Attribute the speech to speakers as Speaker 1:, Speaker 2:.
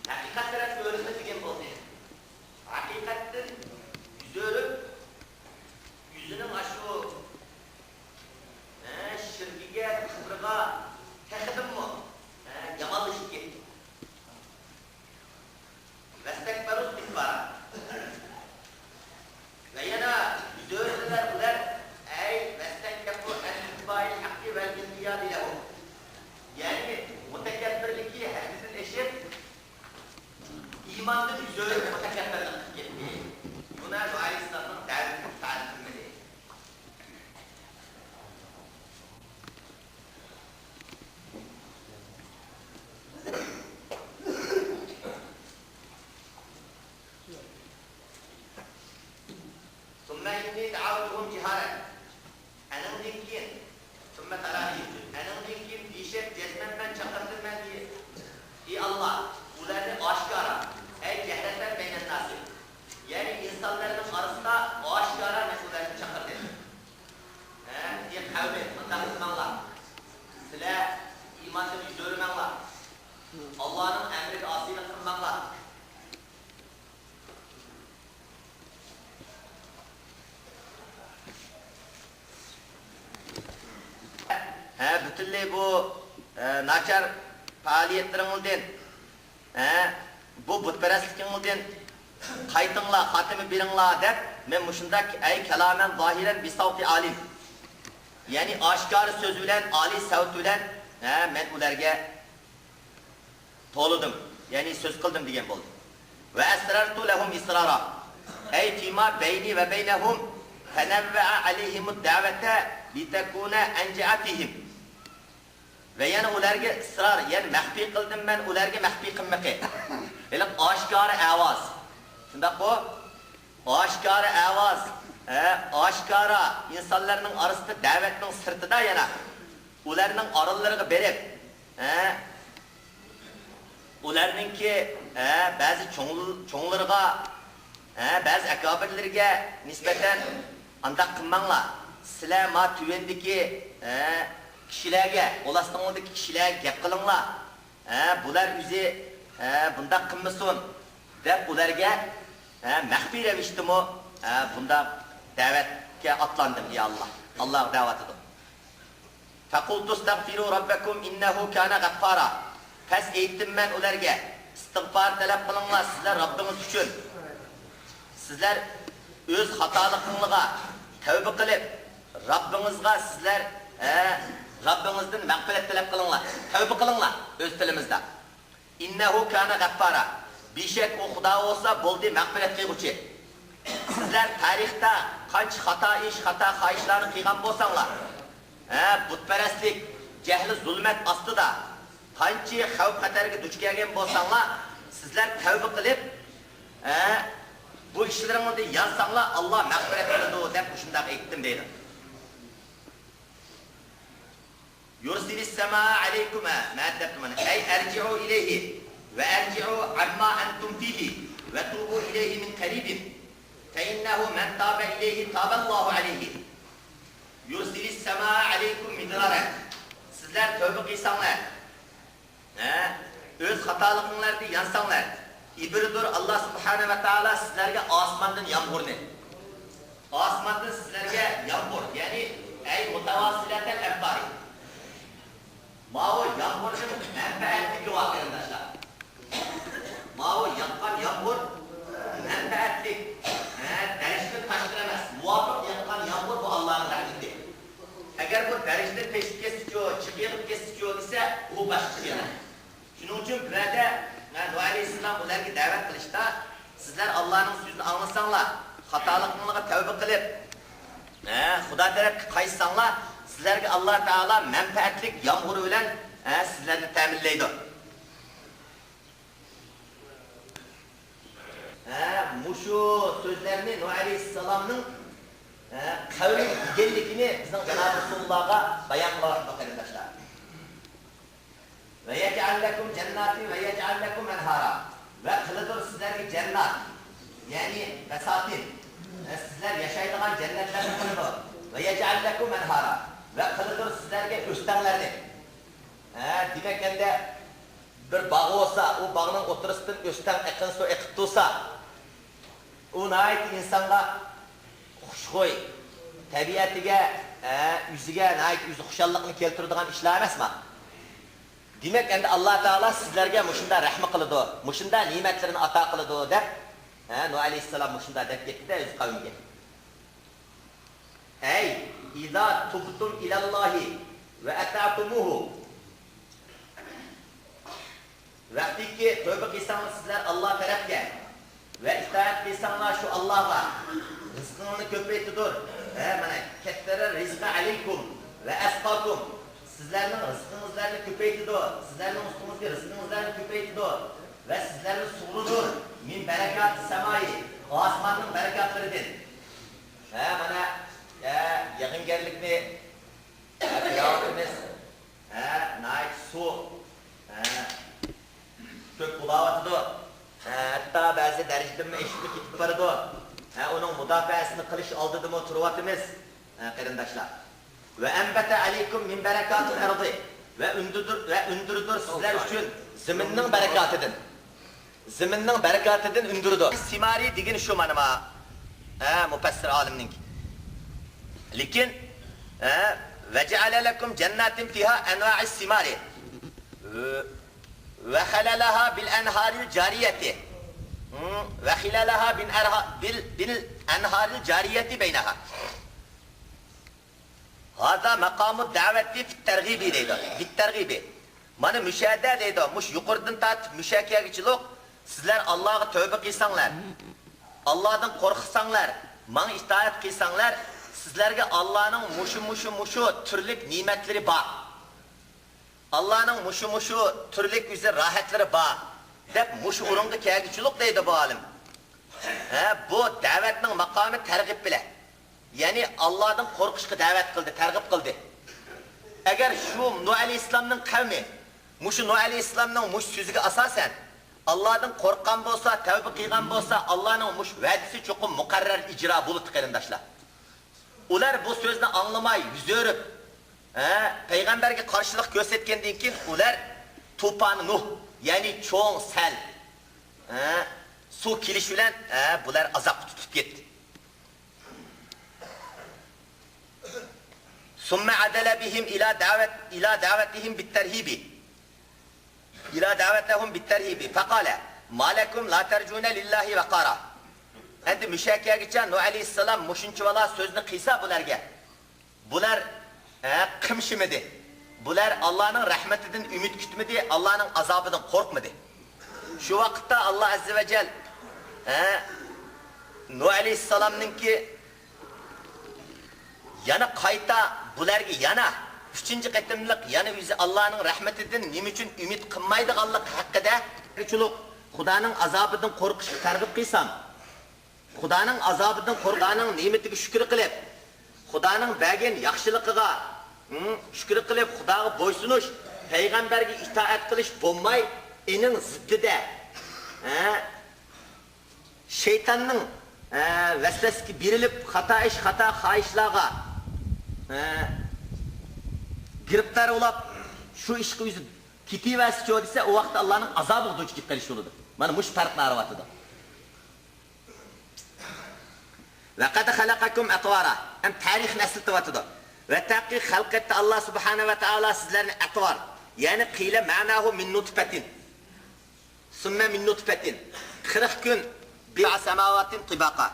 Speaker 1: Hakikatten öğretme diyen bu. Hakikatten yüzü örüp, yüzünün aşığı şirkiye, kıbrığa tekidin mi? Yamal işki. Vestekberus bitbara. Ve yana yüzü öğretmeler bular, vestekberu el-bitbayil hakkı vel-intiyadi lehu. Yani mutekebbirliki hadisin eşit, İmanın yüzü öğretme mutekebbirlik gibi. Buna Aleyhisselam'ın tarifini. ثم إني دعوتهم جهارا أنا ممكن ثم تراهي أنا ممكن ديشت جزمن من çakırdım ben diye İyi Allah ularını aşkara ey cehreten beynen nasi yani insanların arasında aşkara mesullerini çakırdı diye kavmi mındakızmanlar sile imanlı bir görümenler Allah'ın emri asıyla kılmanlar bütünlüğü bu nakar faaliyetlerimizden bu putperestlikimizden kaytınla, hatimi birinla dep men muşundak ey kelamen zahiren bisavti alim yani aşkar söz bilen, ali savt bilen men ularga to'lidim yani söz kıldım degan bo'ldi ve esrartu lehum israra ey fima beyni ve beynehum tenevve'a aleyhimud davete litekune enceatihim ve yani ularga ısrar yani mahfi kıldım ben ularga mahfi kılmakı yani aşkar avaz şundak bu aşkar avaz aşkara insanların arasında davetinin sırtıda yana ularning aralarına berip ularninki bazı çoğunlarga bazı akabirlerge nispeten andak kılmanlar sizler ma tüvendeki kişilerge, olasılığındaki kişilerge gep kılınlar. Bular yüzü bunda kılmasın dep ularga mahfi revişti mi bunda davetke atlandım ya Allah. Allah davet edin. Fekultu estağfiru rabbekum innehu kana gaffara. Pes eğittim ben ularga. İstiğfar talep kılınlar sizler Rabbiniz için. Sizler öz hatalıkınlığa tövbe kılıp Rabbinizga sizler Rabbinizden mağfiret talep kılınlar. Tövbe kılınlar öz tilimizde. İnnehu kana gaffara. Bir şey o Xudo olsa boldi mağfiret kılgıcı. Sizler tarihte kaç hata iş, hata kayışlarını kıygan bolsanlar. Putperestlik, cehli zulmet astıda kançı xavf xatarga duch kelgan bolsanlar, sizler tövbe kılıp bu işlerinizde yansanlar Allah mağfiret kıldı dep şunday aytdim deydi. Yursilis semaa aleykuma ma depman ey erci'u ileyhi ve erci'u amma entum fihi ve tubu ileyhi min qaribin fe innehu men tabe ileyhi taballahu aleyhi. Yursilis semaa aleykum midrara. Sizler tövbe kıysanlar öz hatalıklarınızda yansanlar İbiridir Allah subhanahu ve taala sizlerge asmandan yağmurni. Asmandan sizlerge yağmur yani ey mutavasilaten ebdari. Mao yağmurun menfaatli vakı arkadaşlar. Mao yakan yağmur menfaatli. Derişten taştıramaz. Muvafık yakan yağmur bu Allah'ın rahmeti. Eğer bu derişten teşvik kesiyor, çıkıyıp kesiyor ise bu başka şey. Şunun için burada Nuh Aleyhisselam ularga davet qilishda sizler Allah'ın sözünü anlasanlar, hatalıklarına tövbe kılıp Xudo tarafga qaytsanlar, sizlerge Allah Teala menfaatlik yağmuru bilen sizlerni ta'minlaydi. Muşu sözlerini Nuh Aleyhisselam'ın kavli egenligini bizning Cenab-ı Resulullah'a bayan qilib arkadaşlar. Ve yec'al lekum cennetin ve yec'al lekum enhara. Ve kılıdır sizlerge cennet yani besatin sizler yaşaydigan cennetlerni qiladi. Ve yec'al lekum enhara. Ve qildir sizlerge östenlerni. Demek endi bir bağ olsa, o bağının oturusdan östen ekin su ekip dursa, o nait insanga xushxo'y, tabiatiga, yüzüge nait yüzü xushalliqni keltiradigan ishlar emasmi? Demek endi Allah Teala sizlerge mushunda rahmi qiladi, mushunda ne'matlarini ato qiladi deb, Nuh alayhissalom mushunda deb ketdi o'z qavmiga. Ey iza tubtum ilallohi ve ata'tumuhu. Vaktiki tövbe qilsangiz sizlar Allah tarafga ve itoat qilsanglar şu Allah'a rizqingni ko'paytirdir. Mana kattara rizqi alaykum ve asqakum. Sizlerning rizqingizlarni ko'paytirdi. Sizlerning ustingizga rizqingizlarni ko'paytirdi ve sizlarni sug'ridir. Min barakat samai. Osmonning barakatlaridan. Mana yig'ingarlikni Peygamberimiz nait su ko'p bulavatidu. Hatta ba'zi darajada eshitib ketib boradi. Onun mudofaasini qilish oldida turibmiz, qarindoshlar. Ve enbete aleykum min berekatil ardı ve ündürdür sizler için zeminning berekatidan. Zeminning berekatidan ündürdür. Simari degani shu mana mufassir olimning. Lekin ve ceale lekum cennetin fiha enva'is simari ve halalaha bil enharil cariyeti ve hilalaha bil enharil cariyeti beynaha. Hada maqamı daveti fit tergibi deydi. Fit tergibi. Mana müşahede deydi. Muş yuqurdan tat müşakiyagichilik. Sizler Allah'a tövbe qilsanglar, Allah'dan korksanlar, bana itaat qilsanglar, sizlerge Allah'ın muşu türlük nimetleri var. Allah'ın muşu türlük yüzü rahatları var. Dep muşu urunga kelgichilik deydi bu alim. Bu davetning maqamı tergib bile. Yani Allah'dan korkuşka davet kıldı, tergib kıldı. Eğer şu Nuh Aleyhisselam'ın kavmi, Nuh Aleyhisselam'ın muş sözüge asasen, Allah'dan korkan bolsa, tevbe kıygan bolsa, Allah'ın muş vadisi çokum mukarrer icra bulut qarindoshlar. Ular bu sözünü anlamay, yüz örüp, peygamberge karşılık göstergenden keyin ular tufanı Nuh, yani çoğun sel, su kiliş bilen bular azap tutup gitti. ثم عدل بهم إلى دعوتهم بالترهيب إلى دعوتهم بالترهيب فقال ما لكم لا ترجون لله وقارا. Endi müşakiye geçen Nuh Aleyhisselam muşunçu vala sözünü kıysa bularga. Bular kımşımedi. Bular Allah'ın rahmetinden ümit kütmedi, Allah'ın azabından korkmadı. Şu vakitte Allah Azze ve Celle Nuh Aleyhisselam'ın ki yana qayta bularga yana üçüncü qatimliq yana yüzü Allah'ın rahmetinden nima uchun ümit qilmaydiganlik haqida chuluq Xudoning azobidan qo'rqish targ'ib qilsam, Xudoning azobidan qo'rqaning ne'matiga shukr qilib, Xudoning bergan yaxshiligiga shukr qilib, Xudoga bo'ysunish, payg'ambarga itoat qilish bo'lmay, ening ziddida shaytonning vesveseki berilip hata iş, hata xahişlarga giriptar olup şu işki yüzü kitiversi çoğu dese o vakit Allah'ın azabı duç git keliş yoludur. Bana muş farklı aravatıdır. Ve kad halakakum atvara. Hem tarih nesil tıvatıdır. Ve taqqi halqetti Allah subhanahu ve teala sizlerin atvar. Yani qile ma'nahu min nutfetin. Sümme min nutfetin. 40 gün bir semavatin tibaka.